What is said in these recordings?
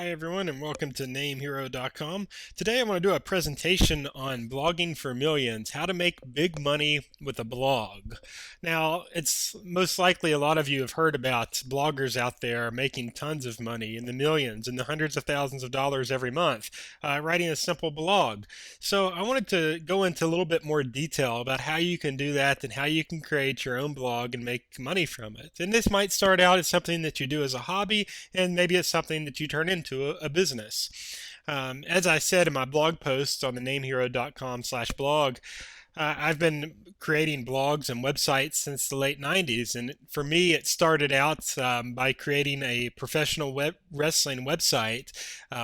Hi everyone and welcome to NameHero.com. Today I want to do a presentation on blogging for millions, how to make big money with a blog. Now, it's most likely a lot of you have heard about bloggers out there making tons of money in the millions and the hundreds of thousands of dollars every month writing a simple blog. So I wanted to go into a little bit more detail about how you can do that and how you can create your own blog and make money from it. And this might start out as something that you do as a hobby, and maybe it's something that you turn into a business. As I said in my blog post on the namehero.com/blog, I've been creating blogs and websites since the late 90s, and for me it started out by creating a professional wrestling website,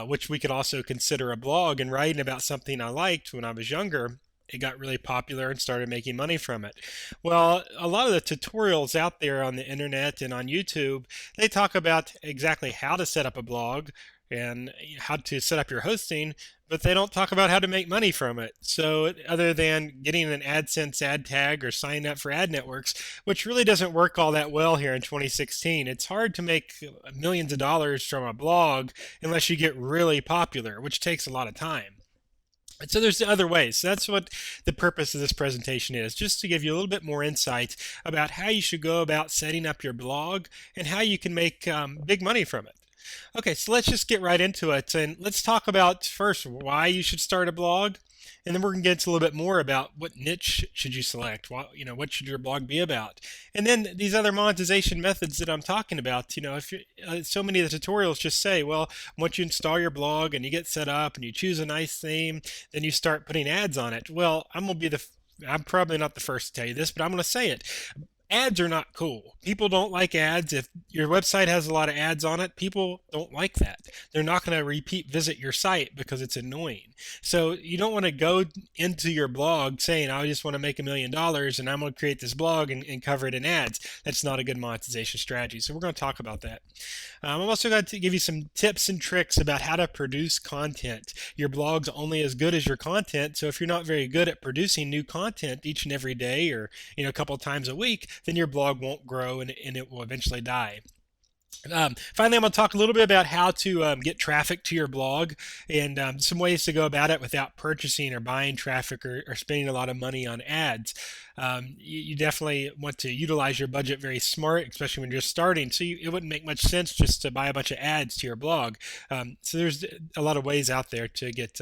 which we could also consider a blog, and writing about something I liked when I was younger. It got really popular and started making money from it. Well, a lot of the tutorials out there on the internet and on YouTube, they talk about exactly how to set up a blog and how to set up your hosting, but they don't talk about how to make money from it. So other than getting an AdSense ad tag or signing up for ad networks, which really doesn't work all that well here in 2016, it's hard to make millions of dollars from a blog unless you get really popular, which takes a lot of time. And so there's other ways. So that's what the purpose of this presentation is, just to give you a little bit more insight about how you should go about setting up your blog and how you can make big money from it. Okay, so let's just get right into it, and let's talk about first why you should start a blog, and then we're going to get into a little bit more about what niche should you select, what should your blog be about, and then these other monetization methods that I'm talking about. If so many of the tutorials just say, well, once you install your blog and you get set up and you choose a nice theme, then you start putting ads on it. Well, I'm probably not the first to tell you this, but I'm going to say it. Ads are not cool. People don't like ads. If your website has a lot of ads on it, people don't like that. They're not going to visit your site because it's annoying. So you don't want to go into your blog saying, I just want to make $1,000,000 and I'm going to create this blog and cover it in ads. That's not a good monetization strategy. So we're going to talk about that. I'm also going to give you some tips and tricks about how to produce content. Your blog's only as good as your content. So if you're not very good at producing new content each and every day, or a couple of times a week, then your blog won't grow and it will eventually die. Finally, I'm going to talk a little bit about how to get traffic to your blog, and some ways to go about it without purchasing or buying traffic or spending a lot of money on ads. You definitely want to utilize your budget very smart, especially when you're starting. So it wouldn't make much sense just to buy a bunch of ads to your blog. So there's a lot of ways out there to get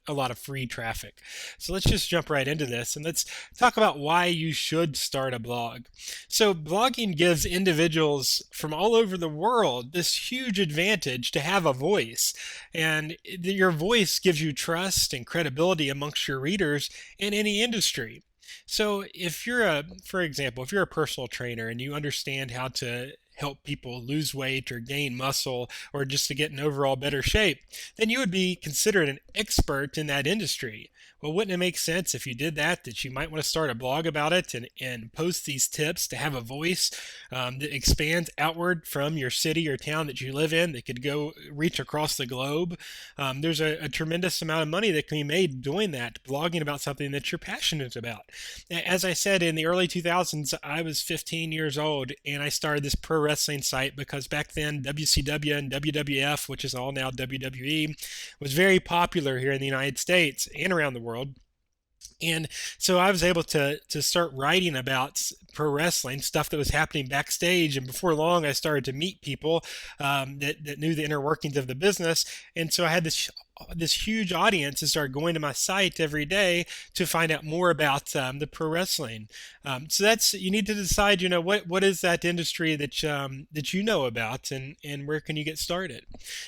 a lot of free traffic. So let's just jump right into this and let's talk about why you should start a blog. So blogging gives individuals from all over the world this huge advantage to have a voice, and your voice gives you trust and credibility amongst your readers in any industry. So for example, if you're a personal trainer and you understand how to help people lose weight or gain muscle or just to get in overall better shape, then you would be considered an expert in that industry. Well, wouldn't it make sense if you did that you might want to start a blog about it and post these tips to have a voice that expands outward from your city or town that you live in, that could go reach across the globe? There's a tremendous amount of money that can be made doing that, blogging about something that you're passionate about. As I said, in the early 2000s, I was 15 years old and I started this pro wrestling site because back then WCW and WWF, which is all now WWE, was very popular here in the United States and around the world. And so I was able to start writing about pro wrestling, stuff that was happening backstage. And before long, I started to meet people that knew the inner workings of the business. And so I had this huge audience and started going to my site every day to find out more about the pro wrestling. So you need to decide, what is that industry that you know about, and where can you get started.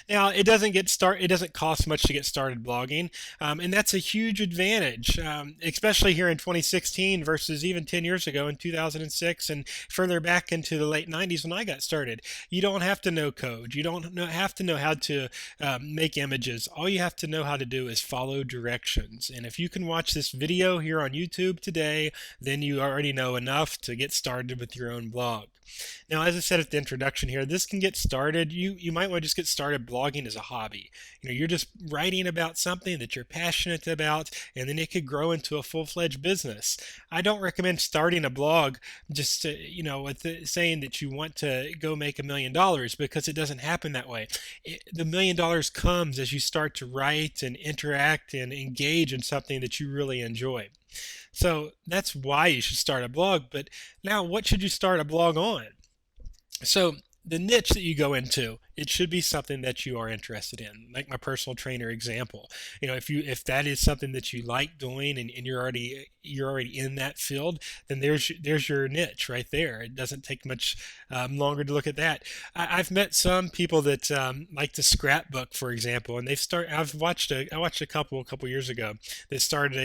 Now, it doesn't cost much to get started blogging, and that's a huge advantage, especially here in 2016 versus even 10 years ago in 2006 and further back into the late 90s when I got started. You don't have to know code. You don't have to know how to make images. All you you have to know how to do is follow directions. And if you can watch this video here on YouTube today, then you already know enough to get started with your own blog. Now, as I said at the introduction here, this can get started. You might want to just get started blogging as a hobby. You're just writing about something that you're passionate about, and then it could grow into a full-fledged business. I don't recommend starting a blog just saying that you want to go make $1 million, because it doesn't happen that way. The $1 million comes as you start to write and interact and engage in something that you really enjoy. So that's why you should start a blog. But now, what should you start a blog on? So the niche that you go into, it should be something that you are interested in. Like my personal trainer example, if that is something that you like doing, and you're already in that field, then there's your niche right there. It doesn't take much longer to look at that. I've met some people that like to scrapbook, for example, and I watched a couple years ago that started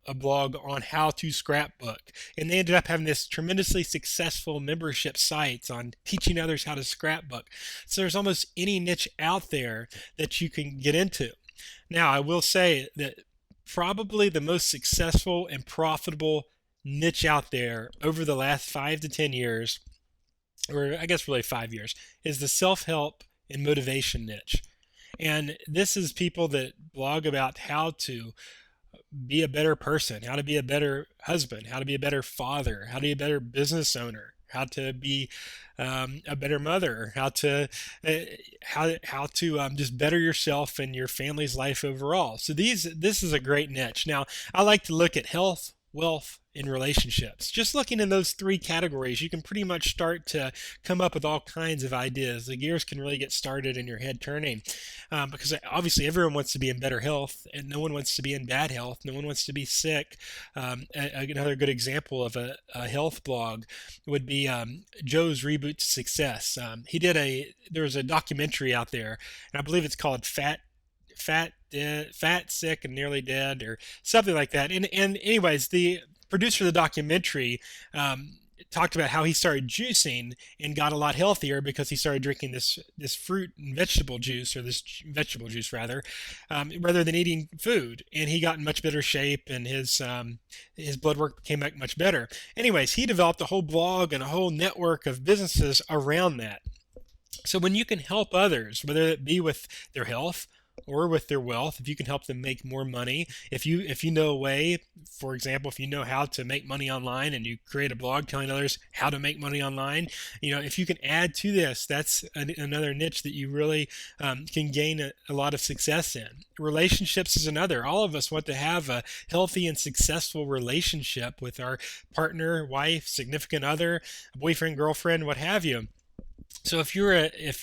a blog on how to scrapbook, and they ended up having this tremendously successful membership sites on teaching others how to scrapbook. So there's almost any niche out there that you can get into. Now, I will say that probably the most successful and profitable niche out there over the last 5 to 10 years, or I guess really 5 years, is the self-help and motivation niche. And this is people that blog about how to be a better person, how to be a better husband, how to be a better father, how to be a better business owner, how to be a better mother, how to just better yourself and your family's life overall. So this is a great niche. Now, I like to look at health, wealth, and relationships. Just looking in those 3 categories, you can pretty much start to come up with all kinds of ideas. The gears can really get started in your head turning, because obviously everyone wants to be in better health, and no one wants to be in bad health. No one wants to be sick. Another good example of a health blog would be Joe's Reboot to Success. There was a documentary out there, and I believe it's called Fat, Sick, and Nearly Dead, or something like that. And anyways, the producer of the documentary talked about how he started juicing and got a lot healthier because he started drinking this fruit and vegetable juice, or this vegetable juice rather than eating food, and he got in much better shape, and his blood work came back much better. Anyways, he developed a whole blog and a whole network of businesses around that. So when you can help others, whether it be with their health or with their wealth, if you can help them make more money, if you know a way, for example, if you know how to make money online and you create a blog telling others how to make money online, if you can add to this, that's another niche that you really can gain a lot of success in. Relationships is another. All of us want to have a healthy and successful relationship with our partner, wife, significant other, boyfriend, girlfriend, what have you. So if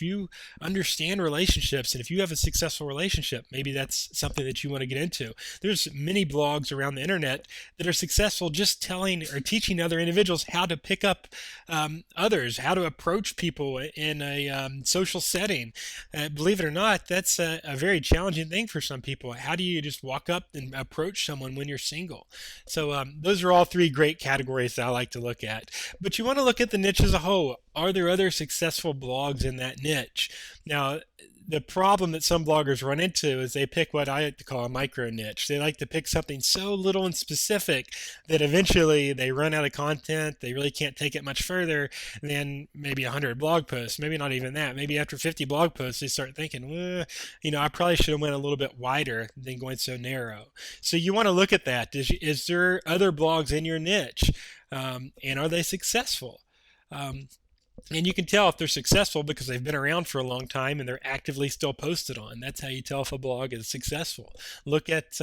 you understand relationships, and if you have a successful relationship, maybe that's something that you want to get into. There's many blogs around the internet that are successful just telling or teaching other individuals how to pick up others, how to approach people in a social setting. Believe it or not, that's a very challenging thing for some people. How do you just walk up and approach someone when you're single? So those are all 3 great categories that I like to look at. But you want to look at the niche as a whole. Are there other successful blogs in that niche? Now, the problem that some bloggers run into is they pick what I like to call a micro niche. They like to pick something so little and specific that eventually they run out of content. They really can't take it much further than maybe 100 blog posts. Maybe not even that. Maybe after 50 blog posts, they start thinking, I probably should have went a little bit wider than going so narrow. So you want to look at that. Is there other blogs in your niche? And are they successful? And you can tell if they're successful because they've been around for a long time and they're actively still posted on. That's how you tell if a blog is successful. Look at,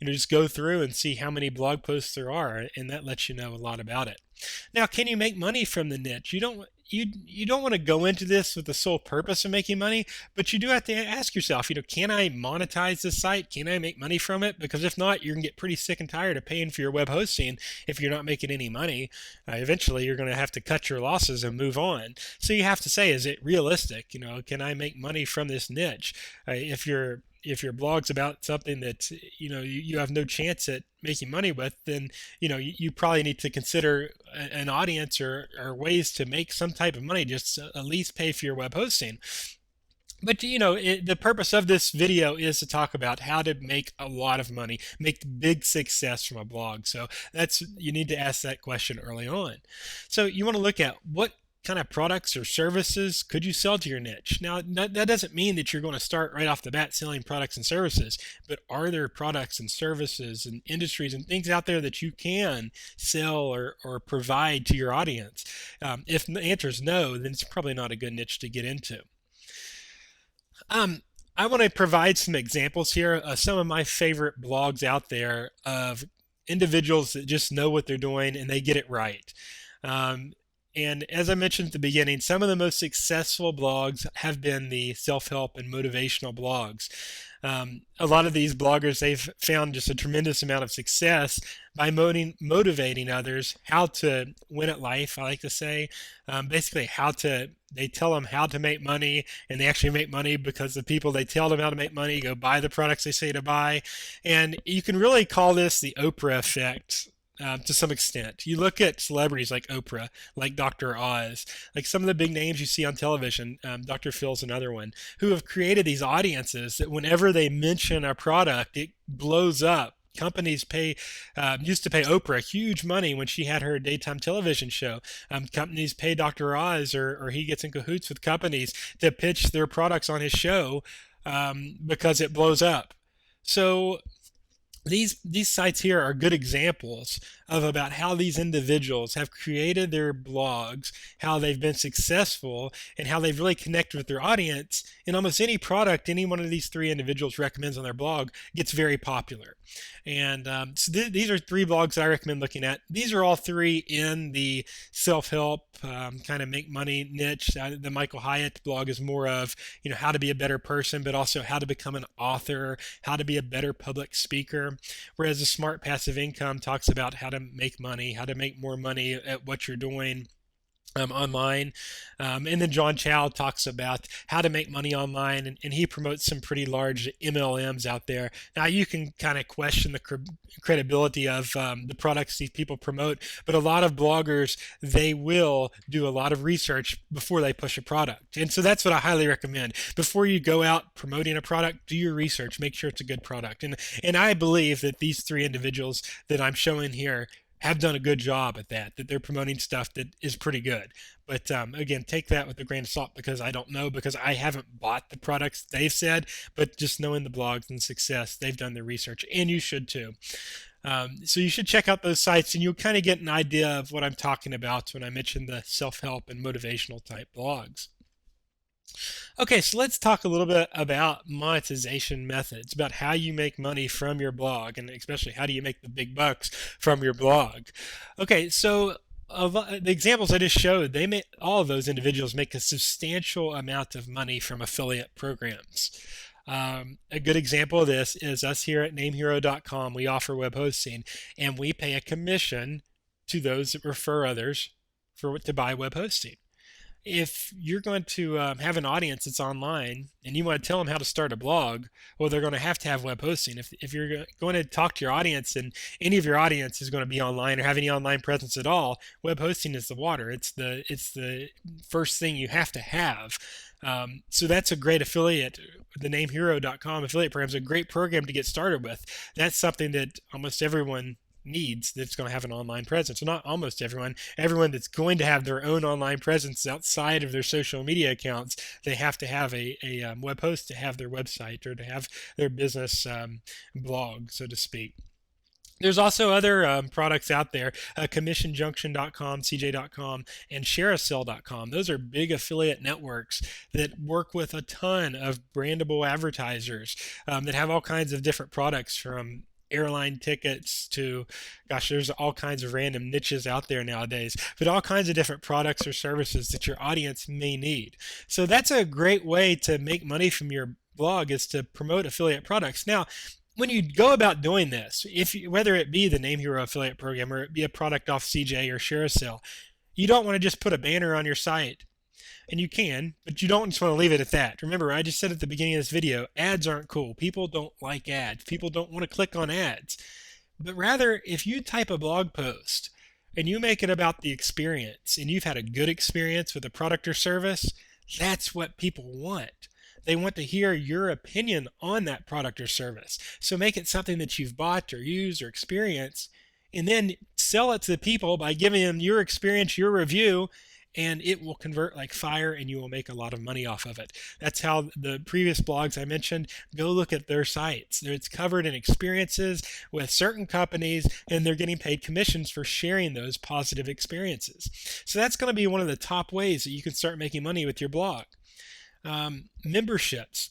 just go through and see how many blog posts there are, and that lets you know a lot about it. Now, can you make money from the niche? You don't want to go into this with the sole purpose of making money, but you do have to ask yourself, can I monetize this site? Can I make money from it? Because if not, you're going to get pretty sick and tired of paying for your web hosting if you're not making any money. Eventually, you're going to have to cut your losses and move on. So you have to say, is it realistic? Can I make money from this niche? If your blog's about something that you have no chance at making money with, then you probably need to consider an audience or ways to make some type of money, just at least pay for your web hosting. But the purpose of this video is to talk about how to make a lot of money, make big success from a blog. So you need to ask that question early on. So you want to look at what kind of products or services could you sell to your niche. Now, that doesn't mean that you're going to start right off the bat selling products and services, but are there products and services and industries and things out there that you can sell or provide to your audience? If the answer is no, then it's probably not a good niche to get into. Um, I want to provide some examples here of some of my favorite blogs out there of individuals that just know what they're doing and they get it right. Um, and as I mentioned at the beginning, some of the most successful blogs have been the self-help and motivational blogs. A lot of these bloggers, they've found just a tremendous amount of success by motivating others how to win at life, I like to say. Basically, they tell them how to make money, and they actually make money because the people they tell them how to make money go buy the products they say to buy. And you can really call this the Oprah effect. To some extent, you look at celebrities like Oprah, like Dr. Oz, like some of the big names you see on television. Dr. Phil's another one, who have created these audiences that whenever they mention a product, it blows up. Companies used to pay Oprah huge money when she had her daytime television show. Companies pay Dr. Oz, or he gets in cahoots with companies to pitch their products on his show because it blows up. So these sites here are good examples of about how these individuals have created their blogs, how they've been successful, and how they've really connected with their audience. And almost any product any one of these three individuals recommends on their blog gets very popular. And these are three blogs that I recommend looking at. These are all three in the self-help kind of make money niche. The Michael Hyatt blog is more of how to be a better person, but also how to become an author, how to be a better public speaker. Whereas the Smart Passive Income talks about how to make money, how to make more money at what you're doing online. And then John Chow talks about how to make money online, and he promotes some pretty large MLMs out there. Now, you can kind of question the credibility of the products these people promote, but a lot of bloggers, they will do a lot of research before they push a product. And so that's what I highly recommend. Before you go out promoting a product, do your research, make sure it's a good product. And I believe that these three individuals that I'm showing here have done a good job at that they're promoting stuff that is pretty good. But again, take that with a grain of salt because I don't know, because I haven't bought the products they've said, but just knowing the blogs and success, they've done their research, and you should too. So you should check out those sites, and you'll kind of get an idea of what I'm talking about when I mention the self-help and motivational type blogs. Okay, so let's talk a little bit about monetization methods, about how you make money from your blog, and especially how do you make the big bucks from your blog. Okay, so the examples I just showed, all of those individuals make a substantial amount of money from affiliate programs. A good example of this is us here at NameHero.com. We offer web hosting, and we pay a commission to those that refer others to buy web hosting. If you're going to have an audience that's online and you want to tell them how to start a blog, well, they're going to have web hosting. If you're going to talk to your audience and any of your audience is going to be online or have any online presence at all, web hosting is the water. It's the first thing you have to have. So that's a great affiliate. The NameHero.com affiliate program is a great program to get started with. That's something that almost everyone needs that's going to have an online presence. Well, not almost everyone that's going to have their own online presence outside of their social media accounts, they have to have a web host to have their website or to have their business blog, so to speak. There's also other products out there, commissionjunction.com, cj.com, and shareasell.com. Those are big affiliate networks that work with a ton of brandable advertisers that have all kinds of different products, from airline tickets to, gosh, there's all kinds of random niches out there nowadays, but all kinds of different products or services that your audience may need. So that's a great way to make money from your blog, is to promote affiliate products. Now, when you go about doing this, whether it be the NameHero affiliate program or it be a product off CJ or ShareASell, you don't want to just put a banner on your site. And you can, but you don't just want to leave it at that. Remember, I just said at the beginning of this video, ads aren't cool. People don't like ads. People don't want to click on ads. But rather, if you type a blog post and you make it about the experience, and you've had a good experience with a product or service, that's what people want. They want to hear your opinion on that product or service. So make it something that you've bought or used or experienced, and then sell it to the people by giving them your experience, your review, and it will convert like fire and you will make a lot of money off of it. That's how the previous blogs I mentioned, go look at their sites. It's covered in experiences with certain companies, and they're getting paid commissions for sharing those positive experiences. So that's going to be one of the top ways that you can start making money with your blog. Memberships.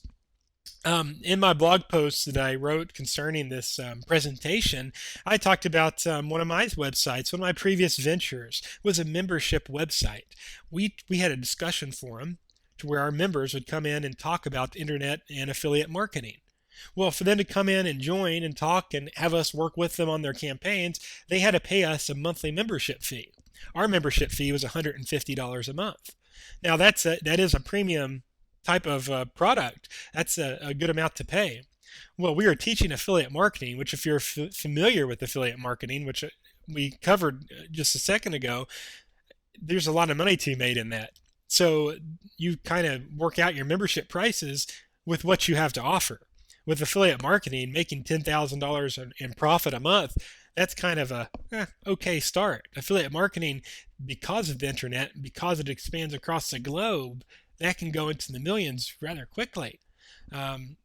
In my blog post that I wrote concerning this presentation, I talked about one of my websites. One of my previous ventures was a membership website. We had a discussion forum to where our members would come in and talk about internet and affiliate marketing. Well, for them to come in and join and talk and have us work with them on their campaigns, they had to pay us a monthly membership fee. Our membership fee was $150 a month. Now that is a premium type of product. That's a good amount to pay. Well, we are teaching affiliate marketing, which if you're familiar with affiliate marketing, which we covered just a second ago, there's a lot of money to be made in that. So you kind of work out your membership prices with what you have to offer. With affiliate marketing, making $10,000 in profit a month, that's kind of a okay start. Affiliate marketing, because of the internet, because it expands across the globe, that can go into the millions rather quickly.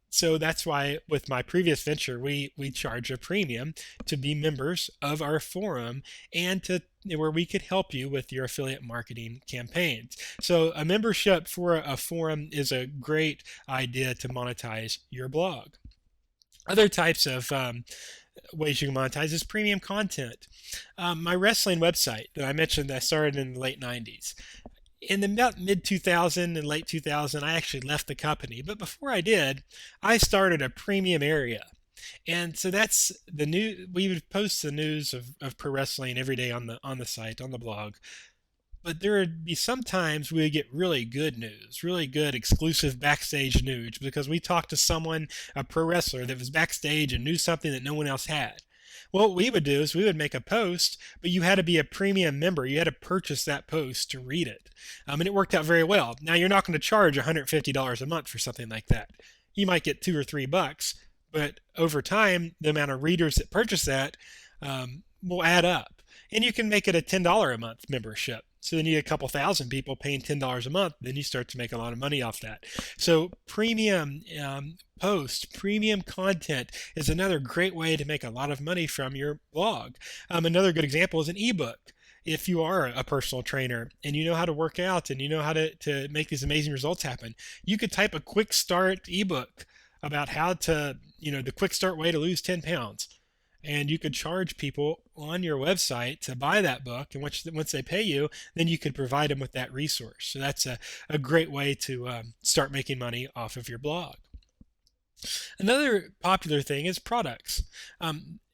So that's why with my previous venture, we charge a premium to be members of our forum and to where we could help you with your affiliate marketing campaigns. So a membership for a forum is a great idea to monetize your blog. Other types of ways you can monetize is premium content. My wrestling website that I mentioned that I started in the late 90s. In the mid 2000 and late 2000, I actually left the company. But before I did, I started a premium area. And so that's the new. We would post the news of pro wrestling every day on the site, on the blog. But there would be sometimes we would get really good news, really good exclusive backstage news, because we talked to someone, a pro wrestler that was backstage and knew something that no one else had. Well, what we would do is we would make a post, but you had to be a premium member. You had to purchase that post to read it. And it worked out very well. Now, you're not going to charge $150 a month for something like that. You might get $2 or $3, but over time, the amount of readers that purchase that will add up. And you can make it a $10 a month membership. So then you get a couple thousand people paying $10 a month. Then you start to make a lot of money off that. So premium premium content is another great way to make a lot of money from your blog. Another good example is an ebook. If you are a personal trainer and you know how to work out and you know how to make these amazing results happen, you could type a quick start ebook about how to, the quick start way to lose 10 pounds. And you could charge people on your website to buy that book. And once they pay you, then you could provide them with that resource. So that's a great way to start making money off of your blog. Another popular thing is products.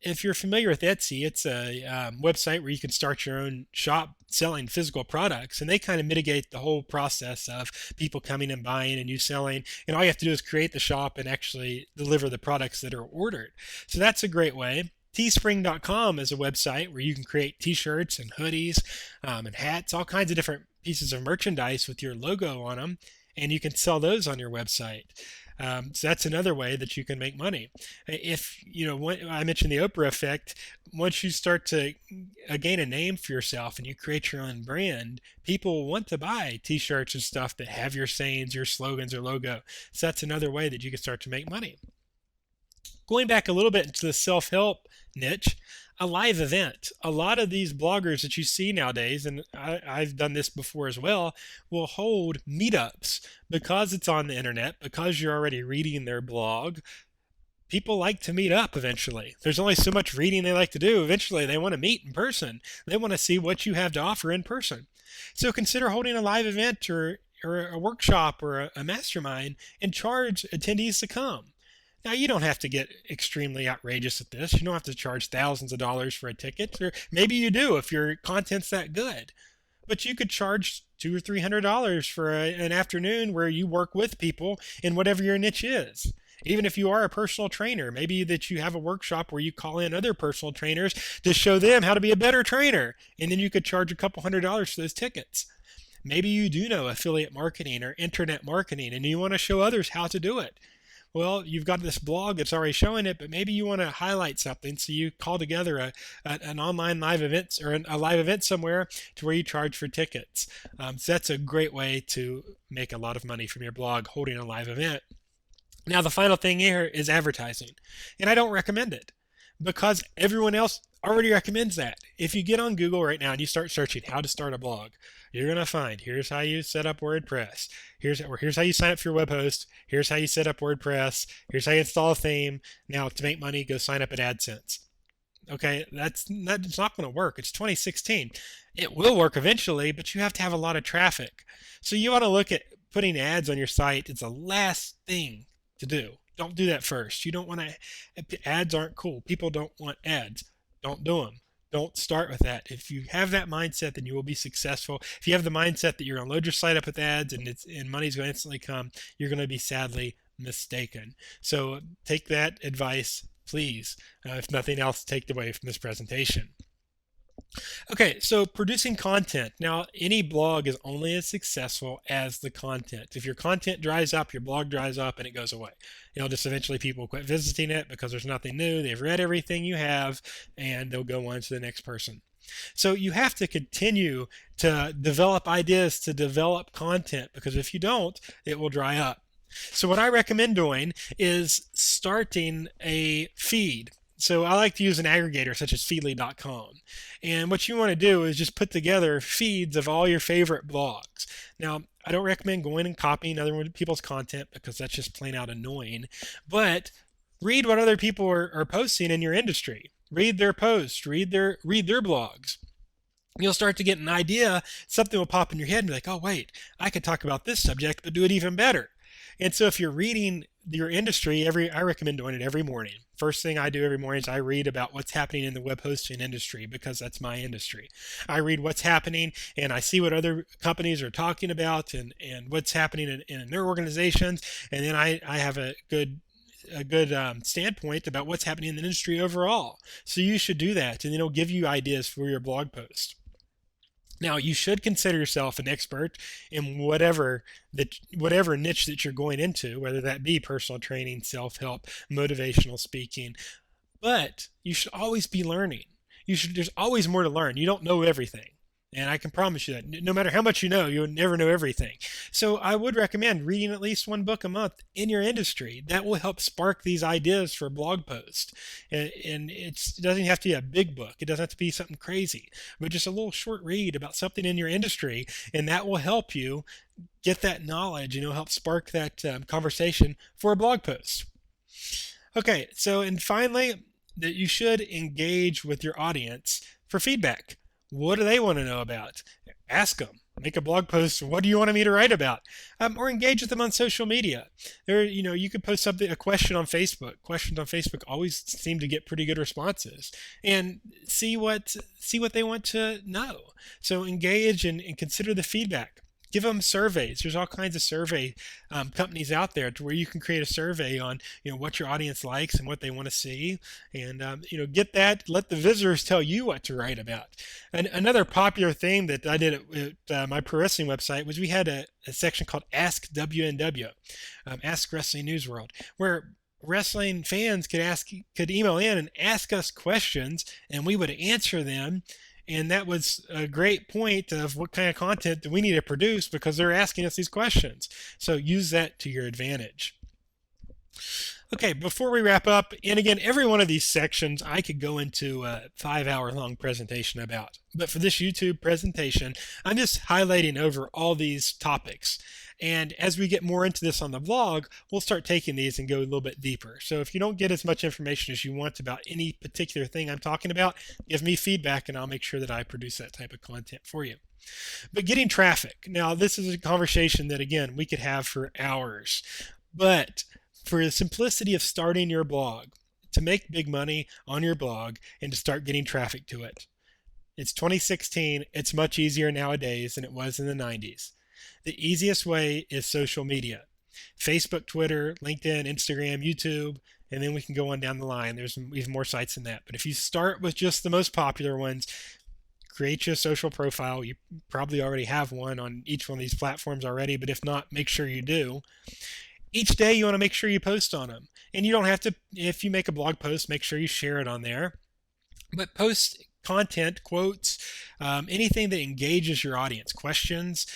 If you're familiar with Etsy, it's a website where you can start your own shop selling physical products, and they kind of mitigate the whole process of people coming and buying and you selling. And all you have to do is create the shop and actually deliver the products that are ordered. So that's a great way. Teespring.com is a website where you can create t-shirts and hoodies and hats, all kinds of different pieces of merchandise with your logo on them, and you can sell those on your website. So that's another way that you can make money. If, I mentioned the Oprah effect, once you start to gain a name for yourself and you create your own brand, people want to buy t-shirts and stuff that have your sayings, your slogans, or logo. So that's another way that you can start to make money. Going back a little bit into the self-help niche, a live event. A lot of these bloggers that you see nowadays, and I've done this before as well, will hold meetups because it's on the internet, because you're already reading their blog. People like to meet up eventually. There's only so much reading they like to do. Eventually, they want to meet in person. They want to see what you have to offer in person. So consider holding a live event or a workshop or a mastermind and charge attendees to come. Now, you don't have to get extremely outrageous at this. You don't have to charge thousands of dollars for a ticket, or maybe you do if your content's that good. But you could charge $200 or $300 for an afternoon where you work with people in whatever your niche is. Even if you are a personal trainer, maybe that you have a workshop where you call in other personal trainers to show them how to be a better trainer, and then you could charge a couple $100 for those tickets. Maybe you do know affiliate marketing or internet marketing and you want to show others how to do it. Well, you've got this blog that's already showing it, but maybe you want to highlight something, so you call together an online live event or a live event somewhere to where you charge for tickets. So that's a great way to make a lot of money from your blog holding a live event. Now, the final thing here is advertising, and I don't recommend it because everyone else already recommends that. If you get on Google right now and you start searching how to start a blog, you're going to find here's how you set up WordPress, here's how you sign up for your web host, here's how you set up WordPress, here's how you install a theme. Now, to make money, go sign up at AdSense. Okay, that's not going to work. It's 2016. It will work eventually, but you have to have a lot of traffic. So you want to look at putting ads on your site. It's the last thing to do. Don't do that first. You don't want to. Ads aren't cool. People don't want ads. Don't do them. Don't start with that. If you have that mindset, then you will be successful. If you have the mindset that you're going to load your site up with ads and money's going to instantly come, you're going to be sadly mistaken. So take that advice, please. If nothing else, take away from this presentation. Okay, so producing content. Now, any blog is only as successful as the content. If your content dries up, your blog dries up and it goes away. Just eventually people quit visiting it because there's nothing new. They've read everything you have and they'll go on to the next person. So you have to continue to develop ideas, to develop content, because if you don't, it will dry up. So what I recommend doing is starting a feed. So I like to use an aggregator such as feedly.com. And what you want to do is just put together feeds of all your favorite blogs. Now, I don't recommend going and copying other people's content because that's just plain out annoying. But read what other people are posting in your industry. Read their posts, read their blogs. You'll start to get an idea, something will pop in your head and be like, oh wait, I could talk about this subject but do it even better. And so if you're reading your industry, I recommend doing it every morning. First thing I do every morning is I read about what's happening in the web hosting industry because that's my industry. I read what's happening and I see what other companies are talking about and what's happening in their organizations. And then I have a good standpoint about what's happening in the industry overall. So you should do that, and it'll give you ideas for your blog post. Now, you should consider yourself an expert in whatever niche that you're going into, whether that be personal training, self-help, motivational speaking. But you should always be learning. There's always more to learn. You don't know everything. And I can promise you that no matter how much you know, you'll never know everything. So I would recommend reading at least one book a month in your industry. That will help spark these ideas for a blog post. And it doesn't have to be a big book. It doesn't have to be something crazy, but just a little short read about something in your industry. And that will help you get that knowledge and it'll help spark that conversation for a blog post. Okay, so and finally, that you should engage with your audience for feedback. What do they want to know about? Ask them. Make a blog post. What do you want me to write about? Or engage with them on social media. You could post a question on Facebook. Questions on Facebook always seem to get pretty good responses. And see what they want to know. So engage and consider the feedback. Give them surveys. There's all kinds of survey companies out there to where you can create a survey on what your audience likes and what they want to see, and get that. Let the visitors tell you what to write about. And another popular thing that I did at my pro wrestling website was we had a section called Ask WNW, Ask Wrestling News World, where wrestling fans could email in and ask us questions, and we would answer them. And that was a great point of what kind of content do we need to produce because they're asking us these questions. So use that to your advantage. Okay, before we wrap up, and again, every one of these sections I could go into a 5-hour-long presentation about. But for this YouTube presentation, I'm just highlighting over all these topics. And as we get more into this on the blog, we'll start taking these and go a little bit deeper. So if you don't get as much information as you want about any particular thing I'm talking about, give me feedback and I'll make sure that I produce that type of content for you. But getting traffic. Now, this is a conversation that, again, we could have for hours. But for the simplicity of starting your blog, to make big money on your blog and to start getting traffic to it. It's 2016. It's much easier nowadays than it was in the 90s. The easiest way is social media. Facebook, Twitter, LinkedIn, Instagram, YouTube, and then we can go on down the line. There's even more sites than that. But if you start with just the most popular ones, create you a social profile. You probably already have one on each one of these platforms already, but if not, make sure you do. Each day you want to make sure you post on them. And you don't have to, if you make a blog post, make sure you share it on there. But post content, quotes, anything that engages your audience, questions,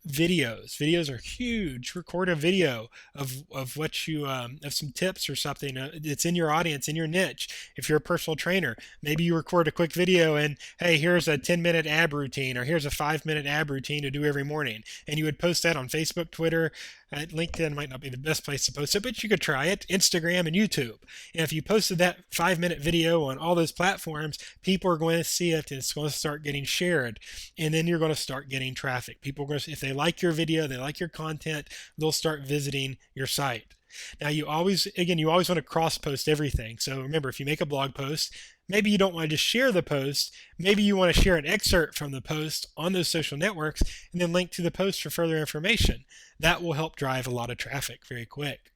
videos. Videos are huge. Record a video of what you of some tips or something that's in your audience, in your niche. If you're a personal trainer, maybe you record a quick video and, hey, here's a 10-minute ab routine, or here's a 5-minute ab routine to do every morning, and you would post that on Facebook, Twitter. LinkedIn might not be the best place to post it, but you could try it. Instagram and YouTube. And if you posted that 5-minute video on all those platforms, people are going to see it and it's going to start getting shared. And then you're going to start getting traffic. People are going to, if they like your video, they like your content, they'll start visiting your site. Now you always want to cross post everything. So remember, if you make a blog post, maybe you don't want to just share the post. Maybe you want to share an excerpt from the post on those social networks and then link to the post for further information. That will help drive a lot of traffic very quick.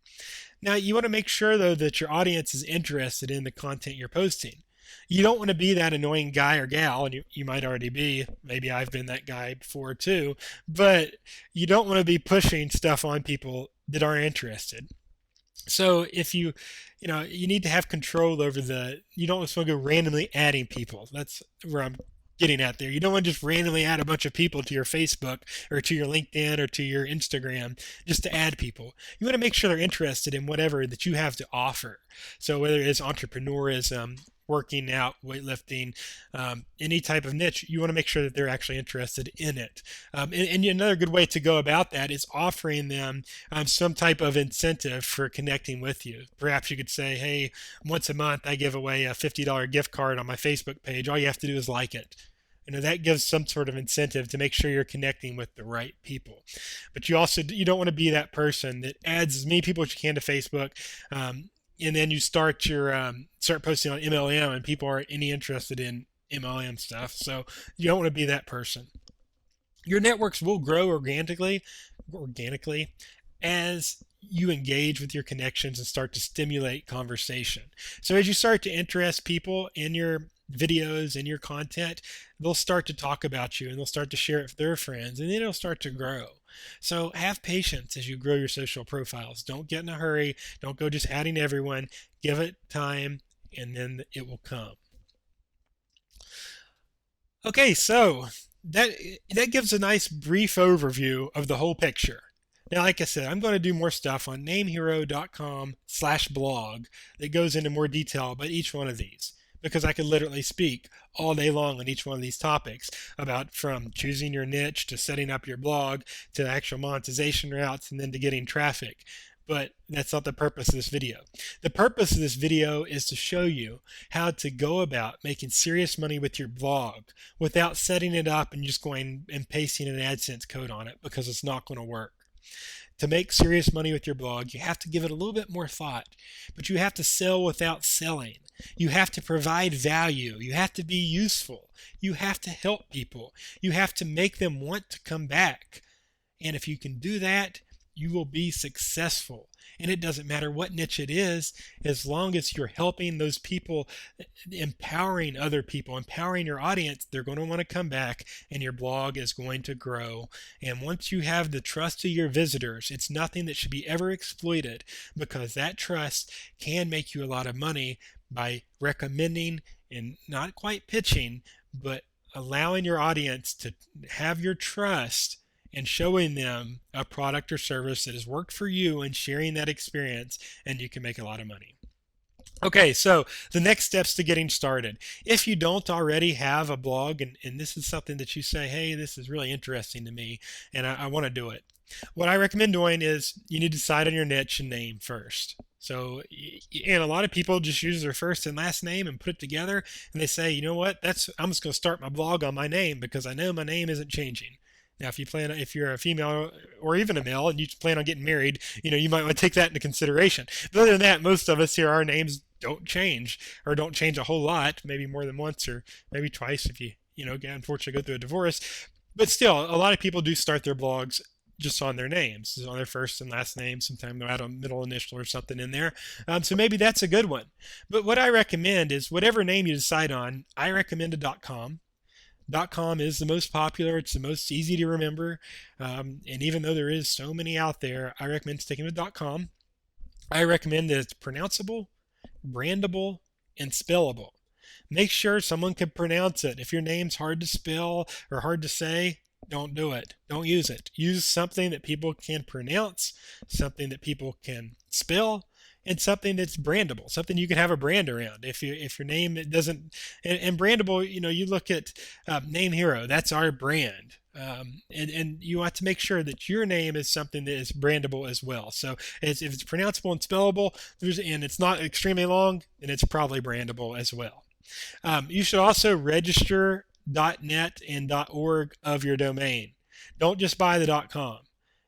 Now you want to make sure though that your audience is interested in the content you're posting. You don't want to be that annoying guy or gal, and you might already be. Maybe I've been that guy before too, but you don't want to be pushing stuff on people that aren't interested. So if you need to have control over you don't just want to go randomly adding people. That's where I'm getting at there. You don't want to just randomly add a bunch of people to your Facebook or to your LinkedIn or to your Instagram just to add people. You want to make sure they're interested in whatever that you have to offer. So whether it's entrepreneurism, working out, weightlifting, any type of niche, you want to make sure that they're actually interested in it. And another good way to go about that is offering them some type of incentive for connecting with you. Perhaps you could say, hey, once a month I give away a $50 gift card on my Facebook page. All you have to do is like it. That gives some sort of incentive to make sure you're connecting with the right people. But you don't want to be that person that adds as many people as you can to Facebook, and then you start posting on MLM and people aren't any interested in MLM stuff. So you don't want to be that person. Your networks will grow organically as you engage with your connections and start to stimulate conversation. So as you start to interest people in your videos and your content, they'll start to talk about you and they'll start to share it with their friends, and then it'll start to grow. So have patience as you grow your social profiles. Don't get in a hurry. Don't go just adding everyone. Give it time and then it will come. Okay, so that gives a nice brief overview of the whole picture. Now, like I said, I'm going to do more stuff on namehero.com/blog that goes into more detail about each one of these, because I could literally speak all day long on each one of these topics, about from choosing your niche to setting up your blog to actual monetization routes and then to getting traffic. But that's not the purpose of this video. The purpose of this video is to show you how to go about making serious money with your blog without setting it up and just going and pasting an AdSense code on it, because it's not going to work. To make serious money with your blog, you have to give it a little bit more thought, but you have to sell without selling. You have to provide value. You have to be useful. You have to help people. You have to make them want to come back. And if you can do that, you will be successful. And it doesn't matter what niche it is, as long as you're helping those people, empowering other people, empowering your audience, they're going to want to come back and your blog is going to grow. And once you have the trust of your visitors, it's nothing that should be ever exploited, because that trust can make you a lot of money by recommending and not quite pitching, but allowing your audience to have your trust and showing them a product or service that has worked for you and sharing that experience, and you can make a lot of money. Okay, so the next steps to getting started. If you don't already have a blog and this is something that you say, hey, this is really interesting to me and I want to do it, what I recommend doing is you need to decide on your niche and name first. So, and a lot of people just use their first and last name and put it together, and they say, you know what, I'm just going to start my blog on my name because I know my name isn't changing. Now, if you're a female or even a male and you plan on getting married, you might want to take that into consideration. But other than that, most of us here, our names don't change, or don't change a whole lot, maybe more than once or maybe twice if you unfortunately go through a divorce. But still, a lot of people do start their blogs just on their names, on their first and last name. Sometimes they'll add a middle initial or something in there. So maybe that's a good one. But what I recommend is whatever name you decide on, I recommend a .com. .com is the most popular. It's the most easy to remember. And even though there is so many out there, I recommend sticking with .com. I recommend that it's pronounceable, brandable, and spellable. Make sure someone can pronounce it. If your name's hard to spell or hard to say, don't do it. Don't use it. Use something that people can pronounce, something that people can spell, and something that's brandable, something you can have a brand around. If your name it doesn't and brandable, you look at NameHero. That's our brand. And you want to make sure that your name is something that is brandable as well. So if it's pronounceable and spellable, and it's not extremely long, then it's probably brandable as well. You should also register .net and .org of your domain. Don't just buy the .com.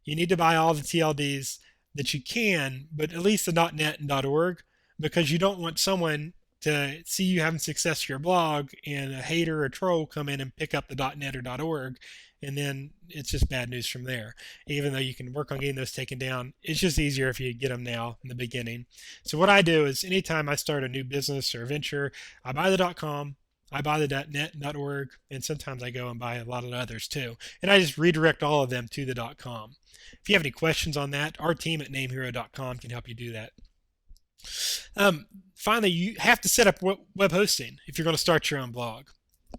You need to buy all the TLDs that you can, but at least the .net and .org, because you don't want someone to see you having success with your blog and a hater or a troll come in and pick up the .net or .org, and then it's just bad news from there. Even though you can work on getting those taken down, it's just easier if you get them now in the beginning. So what I do is anytime I start a new business or venture, I buy the .com, I buy the .net and .org, and sometimes I go and buy a lot of the others too. And I just redirect all of them to the .com. If you have any questions on that, our team at NameHero.com can help you do that. Finally, you have to set up web hosting if you're going to start your own blog.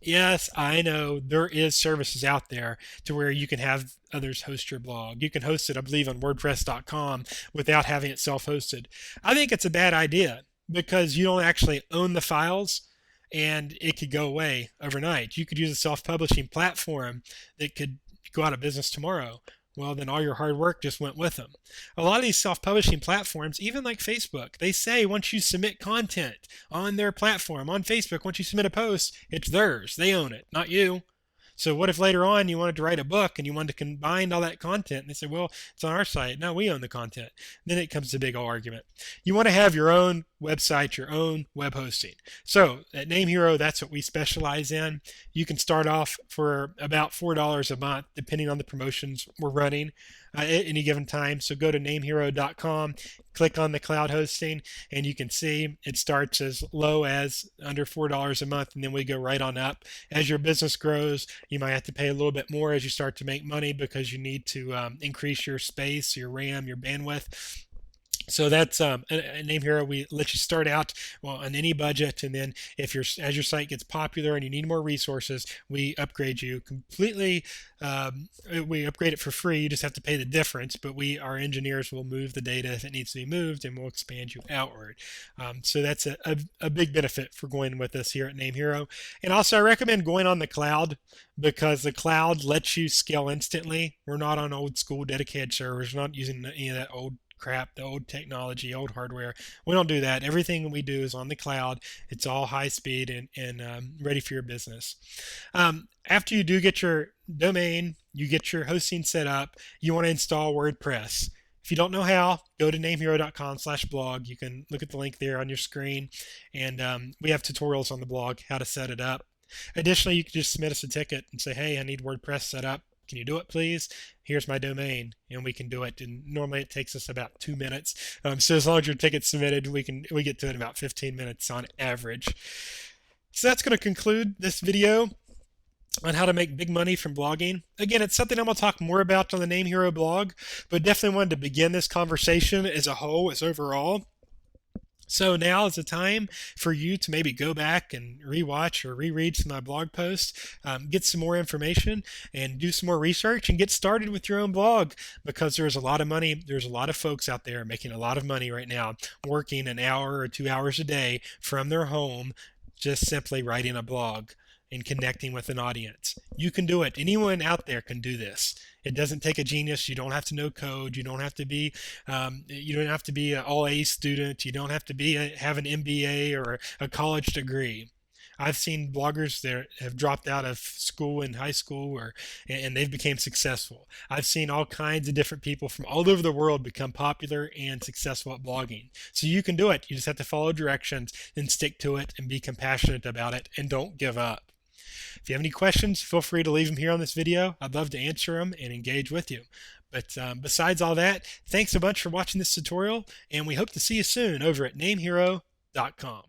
Yes, I know there is services out there to where you can have others host your blog. You can host it, I believe, on WordPress.com without having it self-hosted. I think it's a bad idea because you don't actually own the files and it could go away overnight. You could use a self-publishing platform that could go out of business tomorrow. Well, then all your hard work just went with them. A lot of these self-publishing platforms, even like Facebook, they say once you submit content on their platform, on Facebook, once you submit a post, it's theirs. They own it, not you. So what if later on you wanted to write a book and you wanted to combine all that content and they said, well, it's on our site. No, we own the content. Then it comes to a big argument. You want to have your own website, your own web hosting. So at NameHero, that's what we specialize in. You can start off for about $4 a month, depending on the promotions we're running at any given time. So go to NameHero.com, click on the cloud hosting, and you can see it starts as low as under $4 a month, and then we go right on up. As your business grows, you might have to pay a little bit more as you start to make money because you need to increase your space, your RAM, your bandwidth. So that's a NameHero. We let you start out on any budget, and then as your site gets popular and you need more resources, we upgrade you completely. We upgrade it for free. You just have to pay the difference, but our engineers will move the data if it needs to be moved, and we'll expand you outward. So that's a big benefit for going with us here at NameHero. And also, I recommend going on the cloud because the cloud lets you scale instantly. We're not on old school dedicated servers. We're not using any of that old crap, the old technology, old hardware. We don't do that. Everything we do is on the cloud. It's all high speed and ready for your business. After you do get your domain, you get your hosting set up, you want to install WordPress. If you don't know how, go to namehero.com/blog. You can look at the link there on your screen, and we have tutorials on the blog how to set it up. Additionally, you can just submit us a ticket and say, hey, I need WordPress set up. Can you do it, please? Here's my domain, and we can do it. And normally it takes us about 2 minutes. So as long as your ticket's submitted, we get to it in about 15 minutes on average. So that's going to conclude this video on how to make big money from blogging. Again, it's something I'm going to talk more about on the NameHero blog, but definitely wanted to begin this conversation as a whole, as overall. So now is the time for you to maybe go back and rewatch or reread some of my blog posts, get some more information and do some more research and get started with your own blog, because there's a lot of money. There's a lot of folks out there making a lot of money right now, working an hour or 2 hours a day from their home, just simply writing a blog and connecting with an audience. You can do it. Anyone out there can do this. It doesn't take a genius. You don't have to know code. You don't have to be an all A student. You don't have to have an MBA or a college degree. I've seen bloggers that have dropped out of school in high school and they've become successful. I've seen all kinds of different people from all over the world become popular and successful at blogging. So you can do it. You just have to follow directions and stick to it and be compassionate about it and don't give up. If you have any questions, feel free to leave them here on this video. I'd love to answer them and engage with you. But besides all that, thanks a bunch for watching this tutorial, and we hope to see you soon over at NameHero.com.